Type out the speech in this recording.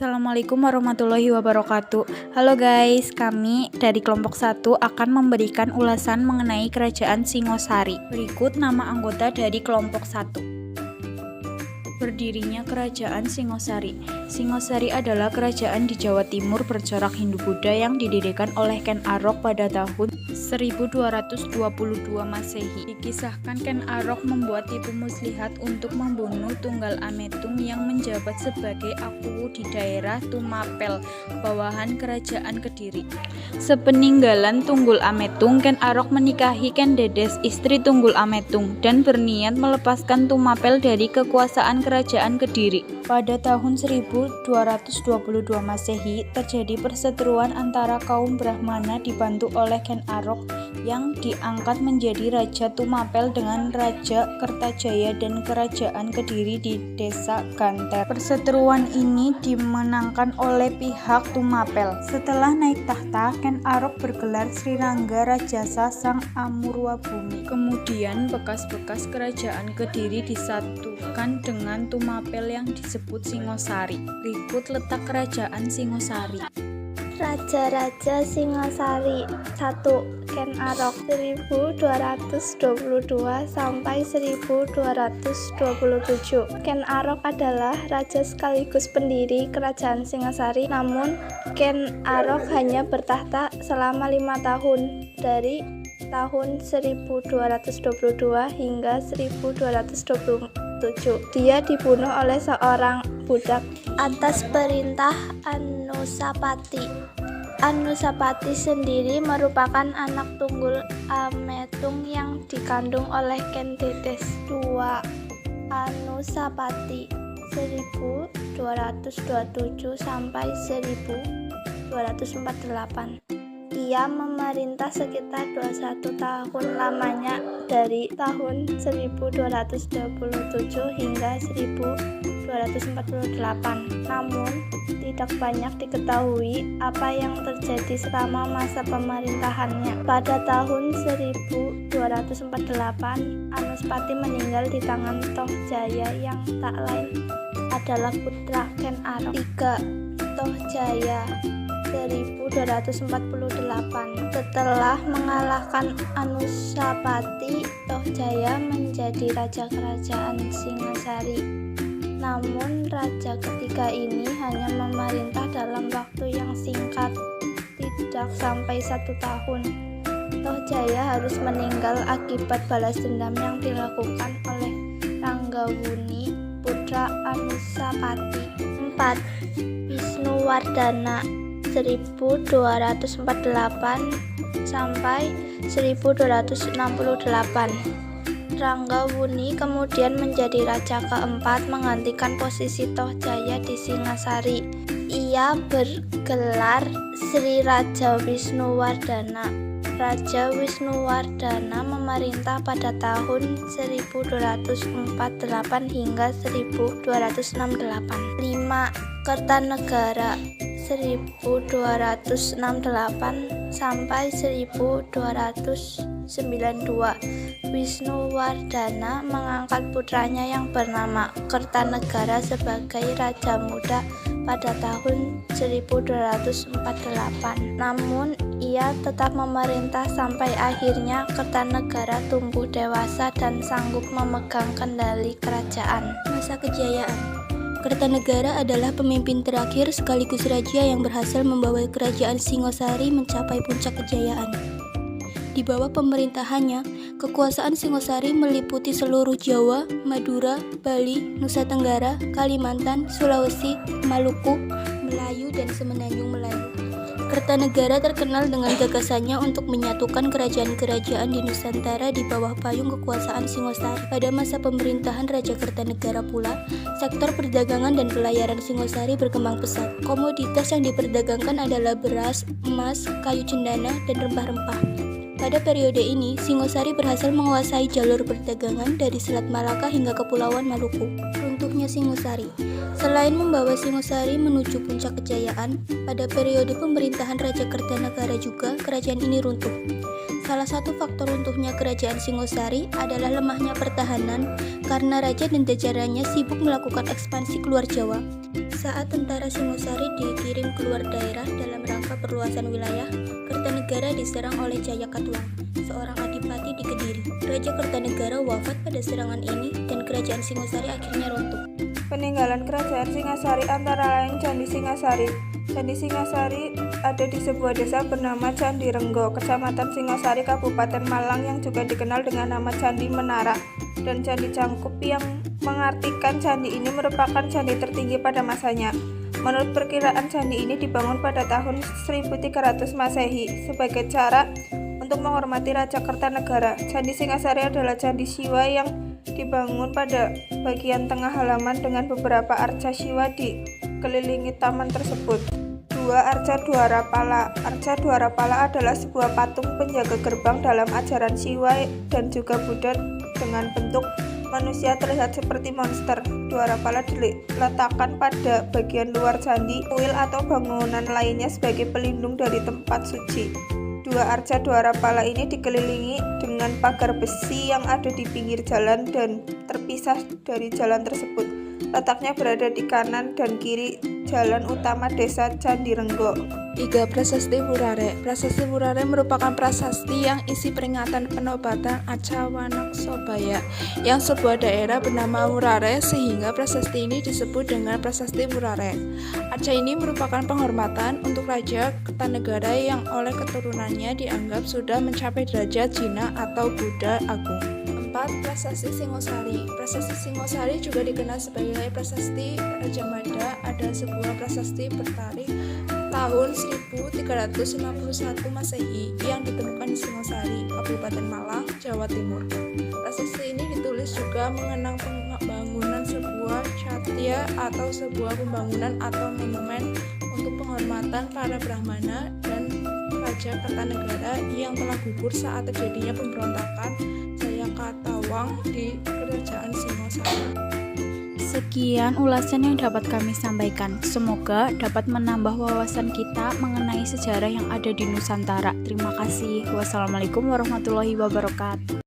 Assalamualaikum warahmatullahi wabarakatuh. Halo guys, kami dari kelompok 1 akan memberikan ulasan mengenai Kerajaan Singosari. Berikut nama anggota dari kelompok 1. Berdirinya Kerajaan Singosari. Singosari adalah kerajaan di Jawa Timur bercorak Hindu-Buddha yang didirikan oleh Ken Arok pada tahun 1222 Masehi. Dikisahkan Ken Arok membuat tipu muslihat untuk membunuh Tunggal Ametung yang menjabat sebagai akuwu di daerah Tumapel, bawahan Kerajaan Kediri. Sepeninggalan Tunggul Ametung, Ken Arok menikahi Ken Dedes, istri Tunggul Ametung, dan berniat melepaskan Tumapel dari kekuasaan Kerajaan Kediri. Pada tahun 1222 Masehi, terjadi perseteruan antara kaum Brahmana dibantu oleh Ken Arok yang diangkat menjadi Raja Tumapel dengan Raja Kertajaya dan Kerajaan Kediri di Desa Ganter. Perseteruan ini dimenangkan oleh pihak Tumapel. Setelah naik tahta, Ken Arok bergelar Sri Rangga Rajasa Sang Amurwabhumi. Kemudian bekas-bekas Kerajaan Kediri disatukan dengan Tumapel yang disebut Singosari. Berikut letak Kerajaan Singosari. Raja-raja Singosari. 1. Ken Arok 1222 sampai 1227. Ken Arok adalah raja sekaligus pendiri Kerajaan Singosari. Namun Ken Arok hanya bertahta selama 5 tahun, dari tahun 1222 hingga 1227. Dia dibunuh oleh seorang budak atas perintah Anusapati. Anusapati sendiri merupakan anak Tunggul Ametung yang dikandung oleh Ken Dedes. 2. Anusapati 1227 sampai 1248. Ia memerintah sekitar 21 tahun lamanya, dari tahun 1227 hingga 1248. Namun, tidak banyak diketahui apa yang terjadi selama masa pemerintahannya. Pada tahun 1248, Anuspati meninggal di tangan Tohjaya yang tak lain adalah putra Ken Arok. 3. Tohjaya 1248. Setelah mengalahkan Anusapati, Tohjaya menjadi raja kerajaan Singosari. Namun raja ketiga ini hanya memerintah dalam waktu yang singkat, tidak sampai 1 tahun. Tohjaya harus meninggal akibat balas dendam yang dilakukan oleh Ranggawuni, putra Anusapati. 4. Wisnuwardana 1248 sampai 1268. Ranggawuni kemudian menjadi raja keempat menggantikan posisi Tohjaya di Singasari. Ia bergelar Sri Raja Wisnuwardana. Raja Wisnuwardana memerintah pada tahun 1248 hingga 1268. 5. Kertanegara 1268 sampai 1292. Wisnuwardana mengangkat putranya yang bernama Kertanegara sebagai raja muda pada tahun 1248. Namun ia tetap memerintah sampai akhirnya Kertanegara tumbuh dewasa dan sanggup memegang kendali kerajaan. Masa kejayaan. Kertanegara adalah pemimpin terakhir sekaligus raja yang berhasil membawa Kerajaan Singosari mencapai puncak kejayaan. Di bawah pemerintahannya, kekuasaan Singosari meliputi seluruh Jawa, Madura, Bali, Nusa Tenggara, Kalimantan, Sulawesi, Maluku, Melayu, dan Semenanjung Melayu. Kertanegara terkenal dengan gagasannya untuk menyatukan kerajaan-kerajaan di Nusantara di bawah payung kekuasaan Singosari. Pada masa pemerintahan Raja Kertanegara pula, sektor perdagangan dan pelayaran Singosari berkembang pesat. Komoditas yang diperdagangkan adalah beras, emas, kayu cendana, dan rempah-rempah. Pada periode ini, Singosari berhasil menguasai jalur perdagangan dari Selat Malaka hingga Kepulauan Maluku. Runtuhnya Singosari. Selain membawa Singosari menuju puncak kejayaan, pada periode pemerintahan Raja Kertanegara juga kerajaan ini runtuh. Salah satu faktor runtuhnya kerajaan Singosari adalah lemahnya pertahanan karena raja dan jajarannya sibuk melakukan ekspansi keluar Jawa. Saat tentara Singosari dikirim keluar daerah dalam rangka perluasan wilayah, Kertanegara diserang oleh Jayakatwang, seorang adipati di Kediri. Raja Kertanegara wafat pada serangan ini dan kerajaan Singosari akhirnya runtuh. Peninggalan kerajaan Singasari antara lain Candi Singasari. Candi Singasari ada di sebuah desa bernama Candi Renggo, Kecamatan Singosari, Kabupaten Malang, yang juga dikenal dengan nama Candi Menara dan Candi Cangkup, yang mengartikan candi ini merupakan candi tertinggi pada masanya. Menurut perkiraan, candi ini dibangun pada tahun 1300 Masehi sebagai cara untuk menghormati Raja Kertanegara. Candi Singasari adalah candi Siwa yang dibangun pada bagian tengah halaman dengan beberapa arca Siwa dikelilingi taman tersebut. Arca Dwarapala. Arca Dwarapala adalah sebuah patung penjaga gerbang dalam ajaran Siwa dan juga Buddha dengan bentuk manusia terlihat seperti monster. Dwarapala diletakkan pada bagian luar candi, kuil atau bangunan lainnya sebagai pelindung dari tempat suci. Arca Dwarapala ini dikelilingi dengan pagar besi yang ada di pinggir jalan dan terpisah dari jalan tersebut. Letaknya berada di kanan dan kiri jalan utama desa Candi Renggo. 3. Prasasti Wurare. Prasasti Wurare merupakan prasasti yang isi peringatan penobatan Acawanaksobaya yang sebuah daerah bernama Wurare, sehingga prasasti ini disebut dengan Prasasti Wurare. Aca ini merupakan penghormatan untuk Raja Kertanegara yang oleh keturunannya dianggap sudah mencapai derajat Jina atau Buddha Agung. 4. Prasasti Singosari. Prasasti Singosari juga dikenal sebagai Prasasti Raja Mada, ada sebuah prasasti bertarikh tahun 1351 Masehi yang ditemukan di Singosari, Kabupaten Malang, Jawa Timur. Prasasti ini ditulis juga mengenang pembangunan sebuah catya atau sebuah pembangunan atau monumen untuk penghormatan para Brahmana dan Raja Kertanegara yang telah gugur saat terjadinya pemberontakan Jayakatwang di kerajaan Singosari. Sekian ulasan yang dapat kami sampaikan. Semoga dapat menambah wawasan kita mengenai sejarah yang ada di Nusantara. Terima kasih. Wassalamualaikum warahmatullahi wabarakatuh.